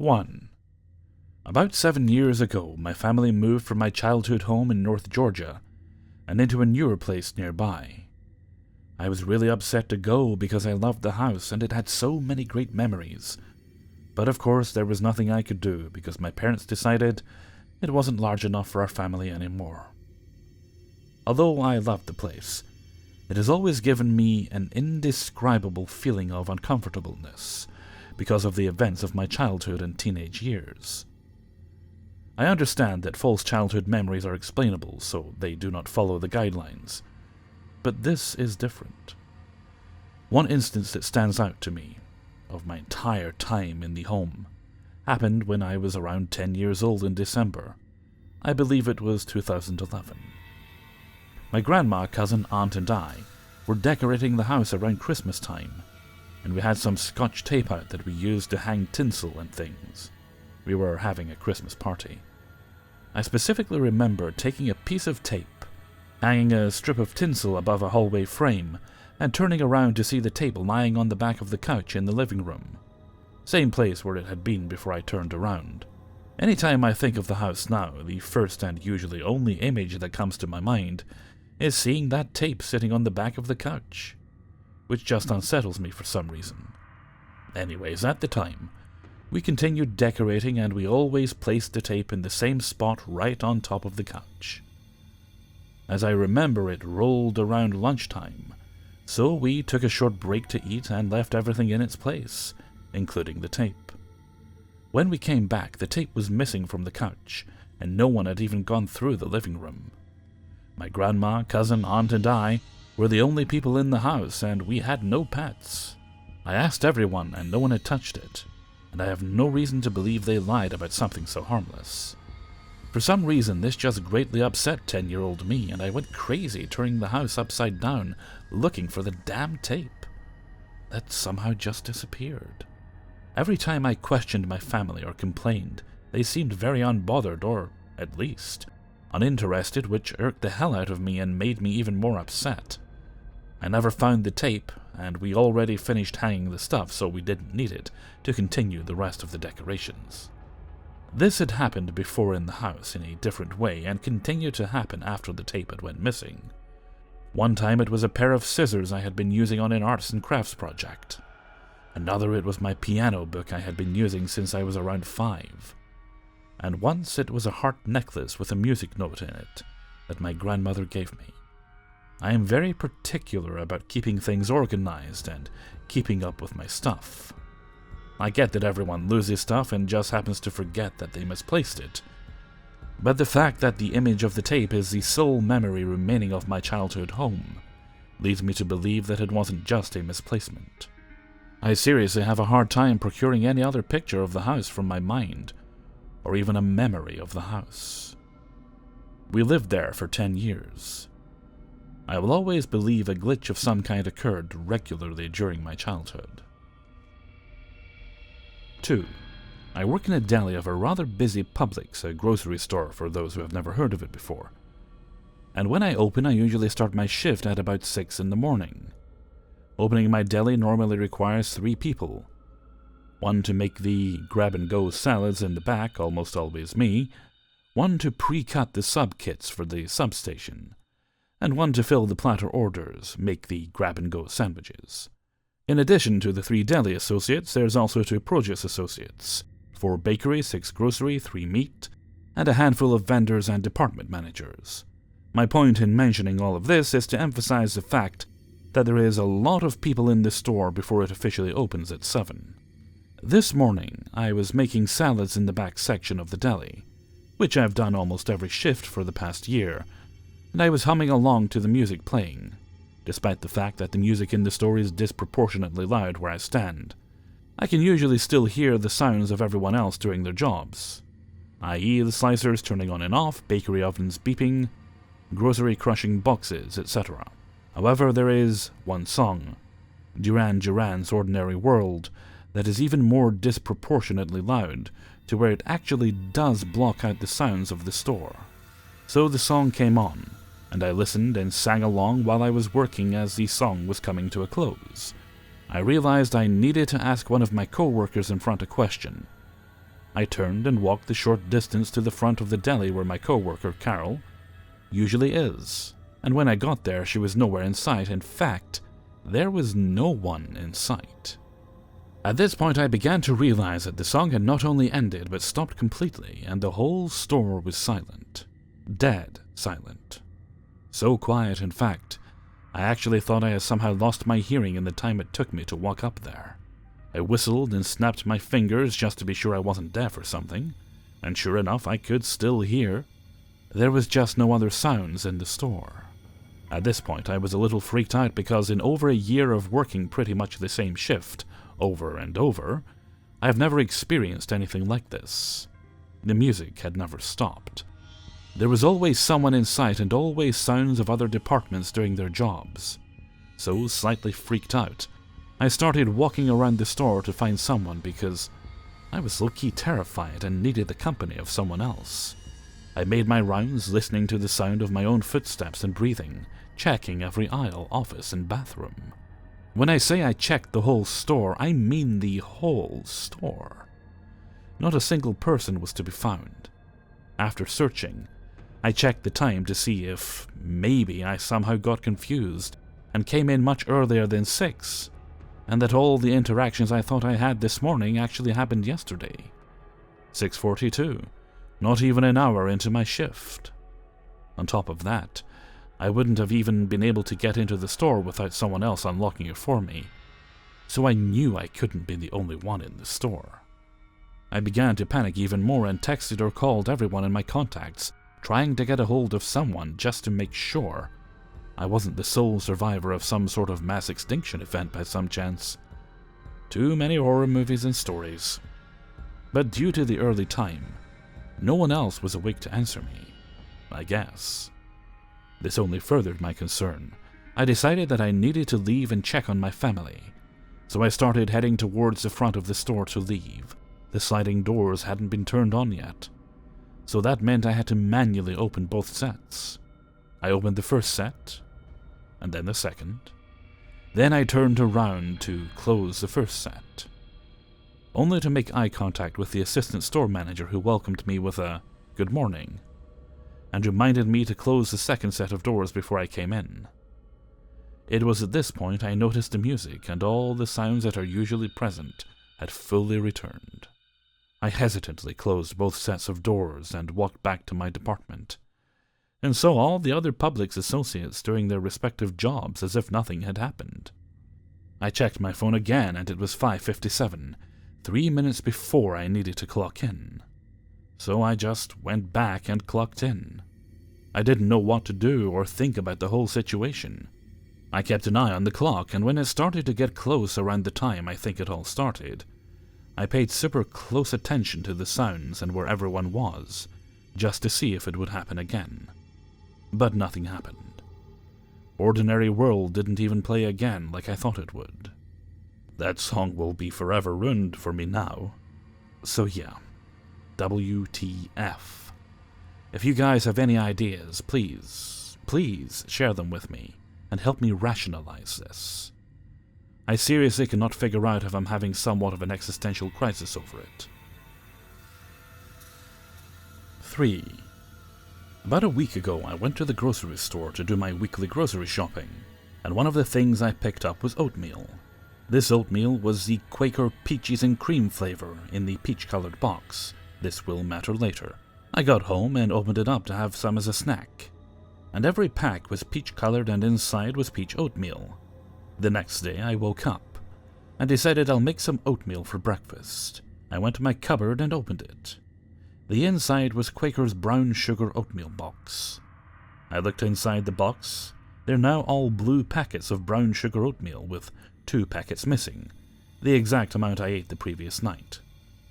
1. About 7 years ago, my family moved from my childhood home in North Georgia and into a newer place nearby. I was really upset to go because I loved the house and it had so many great memories. But of course there was nothing I could do because my parents decided it wasn't large enough for our family anymore. Although I loved the place, it has always given me an indescribable feeling of uncomfortableness because of the events of my childhood and teenage years. I understand that false childhood memories are explainable, so they do not follow the guidelines. But this is different. One instance that stands out to me, of my entire time in the home, happened when I was around 10 years old in December. I believe it was 2011. My grandma, cousin, aunt, and I were decorating the house around Christmas time, and we had some Scotch tape out that we used to hang tinsel and things. We were having a Christmas party. I specifically remember taking a piece of tape, hanging a strip of tinsel above a hallway frame, and turning around to see the tape lying on the back of the couch in the living room. Same place where it had been before I turned around. Anytime I think of the house now, the first and usually only image that comes to my mind is seeing that tape sitting on the back of the couch, which just unsettles me for some reason. Anyways, at the time, we continued decorating and we always placed the tape in the same spot right on top of the couch. As I remember, it rolled around lunchtime, so we took a short break to eat and left everything in its place, including the tape. When we came back, the tape was missing from the couch, and no one had even gone through the living room. My grandma, cousin, aunt, and I were the only people in the house, and we had no pets. I asked everyone, and no one had touched it, and I have no reason to believe they lied about something so harmless. For some reason, this just greatly upset 10-year-old me, and I went crazy turning the house upside down, looking for the damn tape that somehow just disappeared. Every time I questioned my family or complained, they seemed very unbothered, or at least uninterested, which irked the hell out of me and made me even more upset. I never found the tape, and we already finished hanging the stuff, so we didn't need it to continue the rest of the decorations. This had happened before in the house in a different way and continued to happen after the tape had went missing. One time it was a pair of scissors I had been using on an arts and crafts project. Another it was my piano book I had been using since I was around 5. And once it was a heart necklace with a music note in it that my grandmother gave me. I am very particular about keeping things organized and keeping up with my stuff. I get that everyone loses stuff and just happens to forget that they misplaced it. But the fact that the image of the tape is the sole memory remaining of my childhood home leads me to believe that it wasn't just a misplacement. I seriously have a hard time procuring any other picture of the house from my mind, or even a memory of the house. We lived there for 10 years. I will always believe a glitch of some kind occurred regularly during my childhood. 2. I work in a deli of a rather busy Publix, a grocery store for those who have never heard of it before. And when I open, I usually start my shift at about 6 in the morning. Opening my deli normally requires 3 people. One to make the grab-and-go salads in the back, almost always me, one to pre-cut the sub-kits for the substation, and one to fill the platter orders, make the grab-and-go sandwiches. In addition to the 3 deli associates, there's also 2 produce associates, 4 bakery, 6 grocery, 3 meat, and a handful of vendors and department managers. My point in mentioning all of this is to emphasize the fact that there is a lot of people in the store before it officially opens at 7. This morning, I was making salads in the back section of the deli, which I've done almost every shift for the past year, and I was humming along to the music playing, despite the fact that the music in the store is disproportionately loud where I stand. I can usually still hear the sounds of everyone else doing their jobs, i.e. the slicers turning on and off, bakery ovens beeping, grocery crushing boxes, etc. However, there is one song, Duran Duran's Ordinary World, that is even more disproportionately loud, to where it actually does block out the sounds of the store. So the song came on, and I listened and sang along while I was working as the song was coming to a close. I realized I needed to ask one of my co-workers in front a question. I turned and walked the short distance to the front of the deli where my coworker, Carol, usually is. And when I got there, she was nowhere in sight. In fact, there was no one in sight. At this point, I began to realize that the song had not only ended, but stopped completely, and the whole store was silent. Dead silent. So quiet, in fact, I actually thought I had somehow lost my hearing in the time it took me to walk up there. I whistled and snapped my fingers just to be sure I wasn't deaf or something, and sure enough, I could still hear. There was just no other sounds in the store. At this point, I was a little freaked out because in over a year of working pretty much the same shift, over and over, I have never experienced anything like this. The music had never stopped. There was always someone in sight and always sounds of other departments doing their jobs. So, slightly freaked out, I started walking around the store to find someone because I was low-key terrified and needed the company of someone else. I made my rounds listening to the sound of my own footsteps and breathing, checking every aisle, office, and bathroom. When I say I checked the whole store, I mean the whole store. Not a single person was to be found. After searching, I checked the time to see if maybe I somehow got confused and came in much earlier than 6, and that all the interactions I thought I had this morning actually happened yesterday. 6:42, not even an hour into my shift. On top of that, I wouldn't have even been able to get into the store without someone else unlocking it for me, so I knew I couldn't be the only one in the store. I began to panic even more and texted or called everyone in my contacts, trying to get a hold of someone just to make sure I wasn't the sole survivor of some sort of mass extinction event by some chance. Too many horror movies and stories. But due to the early time, no one else was awake to answer me, I guess. This only furthered my concern. I decided that I needed to leave and check on my family, so I started heading towards the front of the store to leave. The sliding doors hadn't been turned on yet, so that meant I had to manually open both sets. I opened the first set, and then the second. Then I turned around to close the first set, only to make eye contact with the assistant store manager who welcomed me with a "good morning," and reminded me to close the second set of doors before I came in. It was at this point I noticed the music and all the sounds that are usually present had fully returned. I hesitantly closed both sets of doors and walked back to my department, and saw all the other Publix associates doing their respective jobs as if nothing had happened. I checked my phone again and it was 5:57, 3 minutes before I needed to clock in. So I just went back and clocked in. I didn't know what to do or think about the whole situation. I kept an eye on the clock, and when it started to get close around the time I think it all started, I paid super close attention to the sounds and where everyone was, just to see if it would happen again. But nothing happened. Ordinary World didn't even play again like I thought it would. That song will be forever ruined for me now. So yeah, WTF. If you guys have any ideas, please share them with me and help me rationalize this. I seriously cannot figure out if I'm having somewhat of an existential crisis over it. 3. About a week ago, I went to the grocery store to do my weekly grocery shopping, and one of the things I picked up was oatmeal. This oatmeal was the Quaker Peaches and Cream flavor in the peach-colored box. This will matter later. I got home and opened it up to have some as a snack, and every pack was peach-colored and inside was peach oatmeal. The next day, I woke up and decided I'll make some oatmeal for breakfast. I went to my cupboard and opened it. The inside was Quaker's brown sugar oatmeal box. I looked inside the box. They're now all blue packets of brown sugar oatmeal with 2 packets missing, the exact amount I ate the previous night.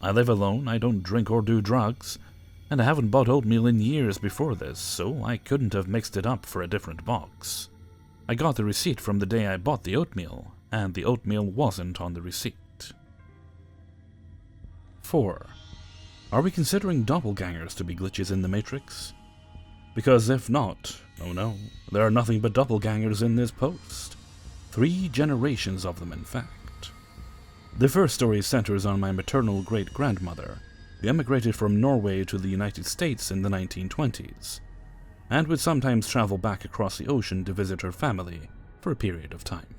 I live alone, I don't drink or do drugs, and I haven't bought oatmeal in years before this, so I couldn't have mixed it up for a different box. I got the receipt from the day I bought the oatmeal, and the oatmeal wasn't on the receipt. 4. Are we considering doppelgangers to be glitches in the Matrix? Because if not, oh no, there are nothing but doppelgangers in this post. 3 generations of them, in fact. The first story centers on my maternal great-grandmother, who emigrated from Norway to the United States in the 1920s, and would sometimes travel back across the ocean to visit her family for a period of time.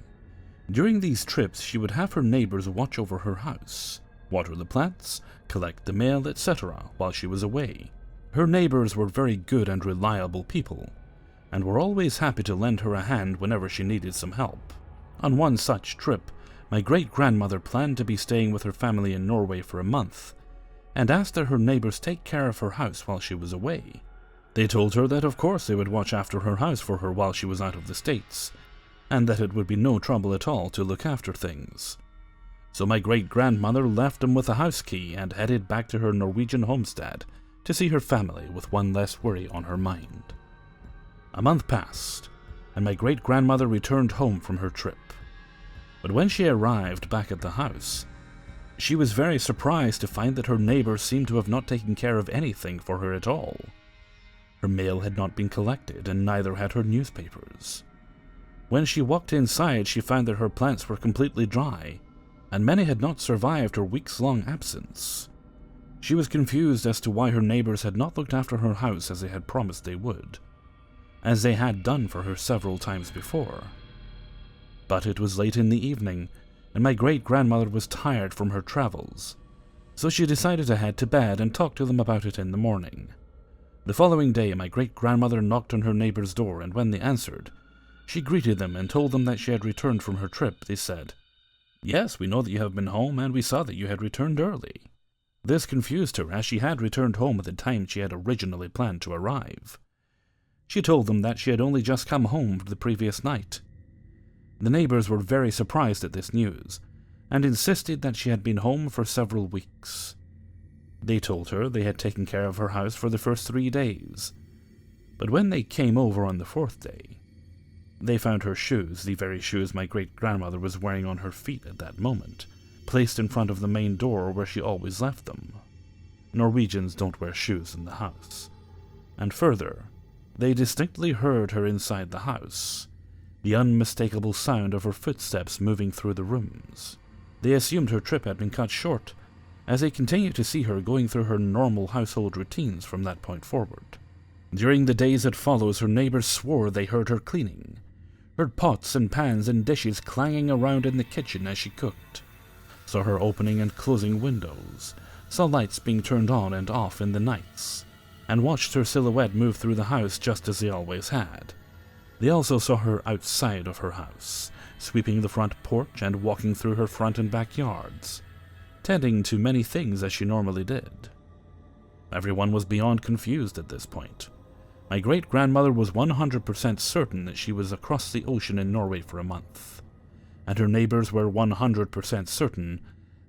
During these trips, she would have her neighbors watch over her house, water the plants, collect the mail, etc. while she was away. Her neighbors were very good and reliable people, and were always happy to lend her a hand whenever she needed some help. On one such trip, my great-grandmother planned to be staying with her family in Norway for a month, and asked that her neighbors take care of her house while she was away. They told her that of course they would watch after her house for her while she was out of the States, and that it would be no trouble at all to look after things. So my great-grandmother left them with a house key and headed back to her Norwegian homestead to see her family with one less worry on her mind. A month passed, and my great-grandmother returned home from her trip. But when she arrived back at the house, she was very surprised to find that her neighbors seemed to have not taken care of anything for her at all. Her mail had not been collected, and neither had her newspapers. When she walked inside, she found that her plants were completely dry, and many had not survived her weeks-long absence. She was confused as to why her neighbors had not looked after her house as they had promised they would, as they had done for her several times before. But it was late in the evening, and my great-grandmother was tired from her travels, so she decided to head to bed and talk to them about it in the morning. The following day, my great-grandmother knocked on her neighbor's door, and when they answered, she greeted them and told them that she had returned from her trip. They said, "Yes, we know that you have been home, and we saw that you had returned early." This confused her, as she had returned home at the time she had originally planned to arrive. She told them that she had only just come home the previous night. The neighbors were very surprised at this news, and insisted that she had been home for several weeks. They told her they had taken care of her house for the first 3 days, but when they came over on the 4th day, they found her shoes, the very shoes my great-grandmother was wearing on her feet at that moment, placed in front of the main door where she always left them. Norwegians don't wear shoes in the house. And further, they distinctly heard her inside the house, the unmistakable sound of her footsteps moving through the rooms. They assumed her trip had been cut short, as they continued to see her going through her normal household routines from that point forward. During the days that follows, her neighbors swore they heard her cleaning, heard pots and pans and dishes clanging around in the kitchen as she cooked, saw her opening and closing windows, saw lights being turned on and off in the nights, and watched her silhouette move through the house just as they always had. They also saw her outside of her house, sweeping the front porch and walking through her front and backyards, tending to many things as she normally did. Everyone was beyond confused at this point. My great-grandmother was 100% certain that she was across the ocean in Norway for a month, and her neighbors were 100% certain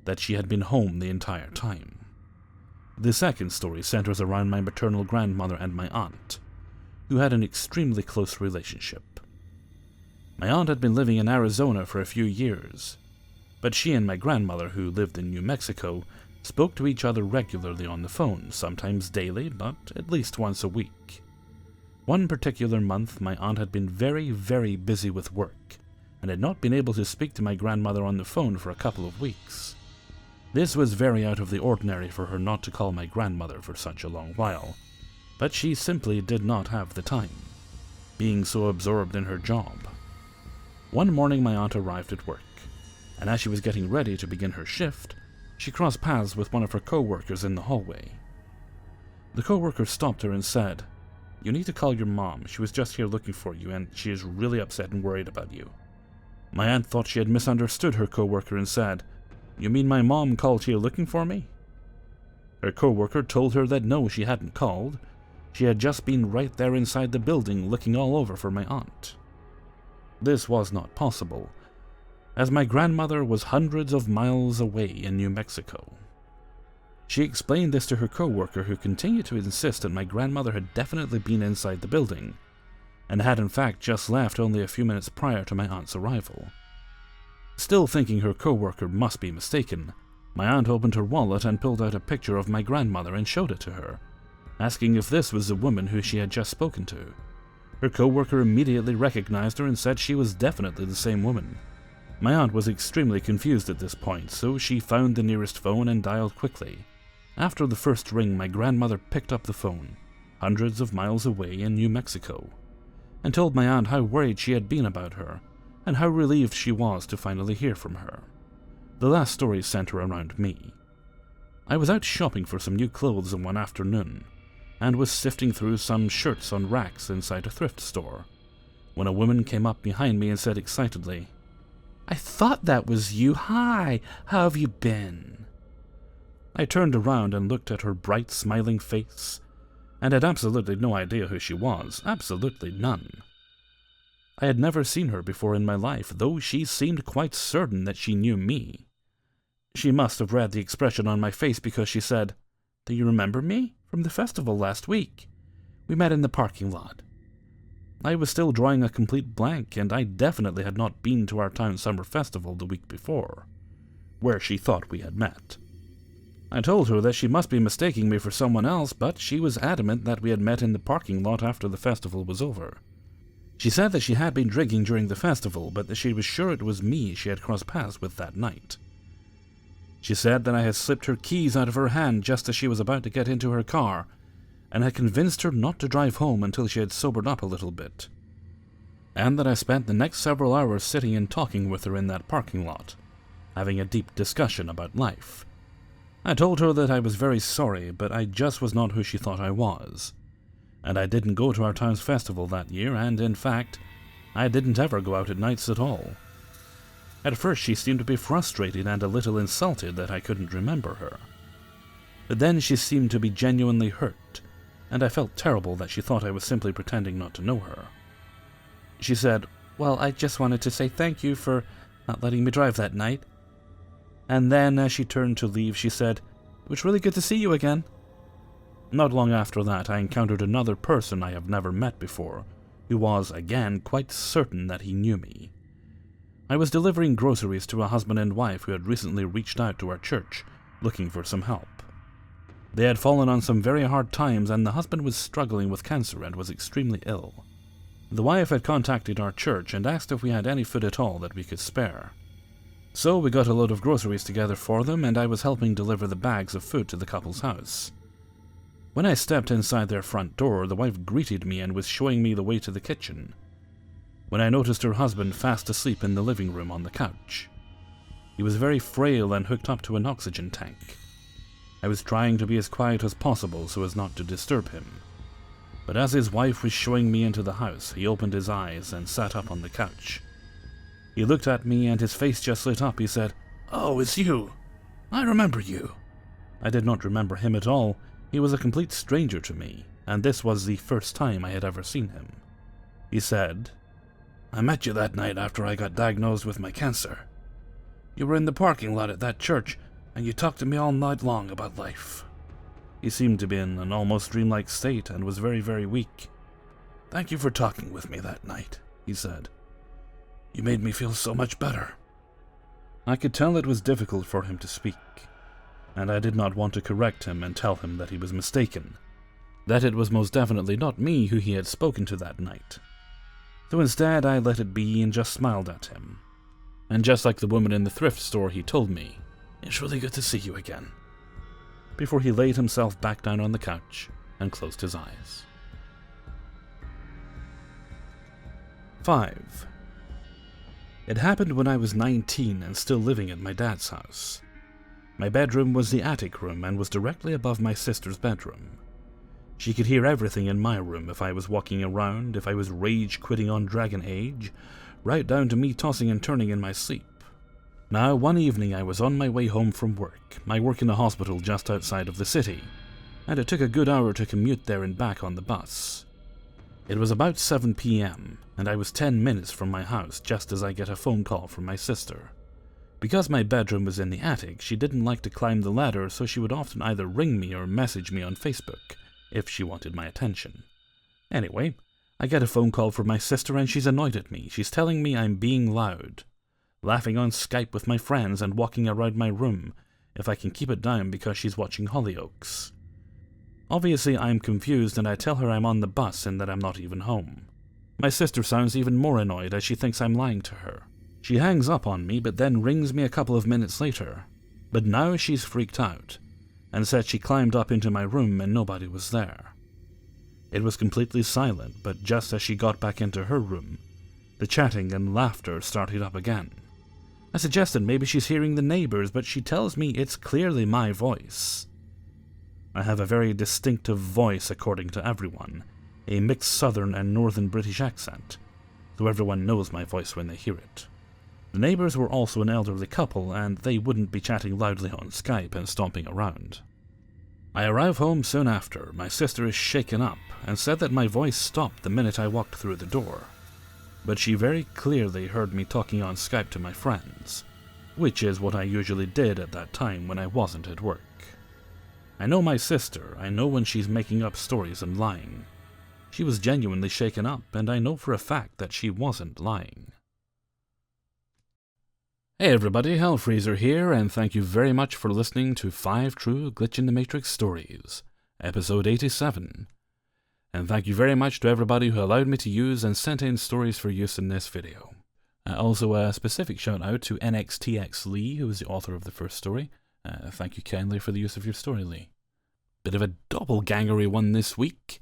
that she had been home the entire time. The second story centers around my maternal grandmother and my aunt, who had an extremely close relationship. My aunt had been living in Arizona for a few years, but she and my grandmother, who lived in New Mexico, spoke to each other regularly on the phone, sometimes daily, but at least once a week. One particular month, my aunt had been very, very busy with work, and had not been able to speak to my grandmother on the phone for a couple of weeks. This was very out of the ordinary for her not to call my grandmother for such a long while, but she simply did not have the time, being so absorbed in her job. One morning my aunt arrived at work, and as she was getting ready to begin her shift, she crossed paths with one of her co-workers in the hallway. The co-worker stopped her and said, "You need to call your mom. She was just here looking for you, and she is really upset and worried about you." My aunt thought she had misunderstood her co-worker and said, "You mean my mom called here looking for me?" Her co-worker told her that no, she hadn't called. She had just been right there inside the building looking all over for my aunt. This was not possible, as my grandmother was hundreds of miles away in New Mexico. She explained this to her co-worker, who continued to insist that my grandmother had definitely been inside the building, and had in fact just left only a few minutes prior to my aunt's arrival. Still thinking her co-worker must be mistaken, my aunt opened her wallet and pulled out a picture of my grandmother and showed it to her, asking if this was the woman who she had just spoken to. Her co-worker immediately recognized her and said she was definitely the same woman. My aunt was extremely confused at this point, so she found the nearest phone and dialed quickly. After the first ring, my grandmother picked up the phone, hundreds of miles away in New Mexico, and told my aunt how worried she had been about her, and how relieved she was to finally hear from her. The last story centered around me. I was out shopping for some new clothes one afternoon, and was sifting through some shirts on racks inside a thrift store, when a woman came up behind me and said excitedly, "I thought that was you. Hi, how have you been?" I turned around and looked at her bright, smiling face, and had absolutely no idea who she was, absolutely none. I had never seen her before in my life, though she seemed quite certain that she knew me. She must have read the expression on my face, because she said, "Do you remember me? From the festival last week. We met in the parking lot." I was still drawing a complete blank, and I definitely had not been to our town summer festival the week before, where she thought we had met. I told her that she must be mistaking me for someone else, but she was adamant that we had met in the parking lot after the festival was over. She said that she had been drinking during the festival, but that she was sure it was me she had crossed paths with that night. She said that I had slipped her keys out of her hand just as she was about to get into her car, and had convinced her not to drive home until she had sobered up a little bit, and that I spent the next several hours sitting and talking with her in that parking lot, having a deep discussion about life. I told her that I was very sorry, but I just was not who she thought I was, and I didn't go to our town's festival that year, and in fact, I didn't ever go out at nights at all. At first she seemed to be frustrated and a little insulted that I couldn't remember her. But then she seemed to be genuinely hurt, and I felt terrible that she thought I was simply pretending not to know her. She said, "Well, I just wanted to say thank you for not letting me drive that night." And then, as she turned to leave, she said, "It was really good to see you again." Not long after that, I encountered another person I have never met before, who was, again, quite certain that he knew me. I was delivering groceries to a husband and wife who had recently reached out to our church, looking for some help. They had fallen on some very hard times, and the husband was struggling with cancer and was extremely ill. The wife had contacted our church and asked if we had any food at all that we could spare. So we got a load of groceries together for them, and I was helping deliver the bags of food to the couple's house. When I stepped inside their front door, the wife greeted me and was showing me the way to the kitchen, when I noticed her husband fast asleep in the living room on the couch. He was very frail and hooked up to an oxygen tank. I was trying to be as quiet as possible so as not to disturb him, but as his wife was showing me into the house, he opened his eyes and sat up on the couch. He looked at me and his face just lit up. He said, "Oh, it's you. I remember you." I did not remember him at all. He was a complete stranger to me, and this was the first time I had ever seen him. He said, "I met you that night after I got diagnosed with my cancer. You were in the parking lot at that church, and you talked to me all night long about life." He seemed to be in an almost dreamlike state and was very, very weak. "Thank you for talking with me that night," he said. "You made me feel so much better." I could tell it was difficult for him to speak, and I did not want to correct him and tell him that he was mistaken, that it was most definitely not me who he had spoken to that night. So instead I let it be and just smiled at him. And just like the woman in the thrift store, he told me, "It's really good to see you again," before he laid himself back down on the couch and closed his eyes. 5. It happened when I was 19 and still living at my dad's house. My bedroom was the attic room and was directly above my sister's bedroom. She could hear everything in my room, if I was walking around, if I was rage-quitting on Dragon Age, right down to me tossing and turning in my sleep. Now, one evening I was on my way home from work. I work in a hospital just outside of the city, and it took a good hour to commute there and back on the bus. It was about 7 p.m., and I was 10 minutes from my house just as I get a phone call from my sister. Because my bedroom was in the attic, she didn't like to climb the ladder, so she would often either ring me or message me on Facebook if she wanted my attention. Anyway, I get a phone call from my sister and she's annoyed at me. She's telling me I'm being loud, laughing on Skype with my friends and walking around my room if I can keep it down because she's watching Hollyoaks. Obviously, I'm confused and I tell her I'm on the bus and that I'm not even home. My sister sounds even more annoyed as she thinks I'm lying to her. She hangs up on me but then rings me a couple of minutes later. But now she's freaked out, and said she climbed up into my room and nobody was there. It was completely silent, but just as she got back into her room, the chatting and laughter started up again. I suggested maybe she's hearing the neighbors, but she tells me it's clearly my voice. I have a very distinctive voice according to everyone, a mixed southern and northern British accent, so everyone knows my voice when they hear it. The neighbors were also an elderly couple, and they wouldn't be chatting loudly on Skype and stomping around. I arrive home soon after. My sister is shaken up and said that my voice stopped the minute I walked through the door, but she very clearly heard me talking on Skype to my friends, which is what I usually did at that time when I wasn't at work. I know my sister. I know when she's making up stories and lying. She was genuinely shaken up, and I know for a fact that she wasn't lying. Hey everybody, Hellfreezer here, and thank you very much for listening to 5 True Glitch in the Matrix Stories, episode 87. And thank you very much to everybody who allowed me to use and sent in stories for use in this video. Also a specific shout out to NXTX Lee, who is the author of the first story. Thank you kindly for the use of your story, Lee. Bit of a doppelgangery one this week.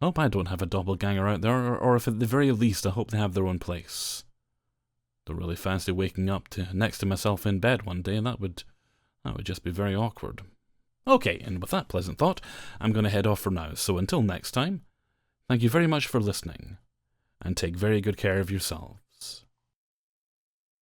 I hope I don't have a doppelganger out there, or if at the very least I hope they have their own place. Don't really fancy waking up next to myself in bed one day, and that would just be very awkward. Okay, and with that pleasant thought, I'm going to head off for now, so until next time, thank you very much for listening, and take very good care of yourself.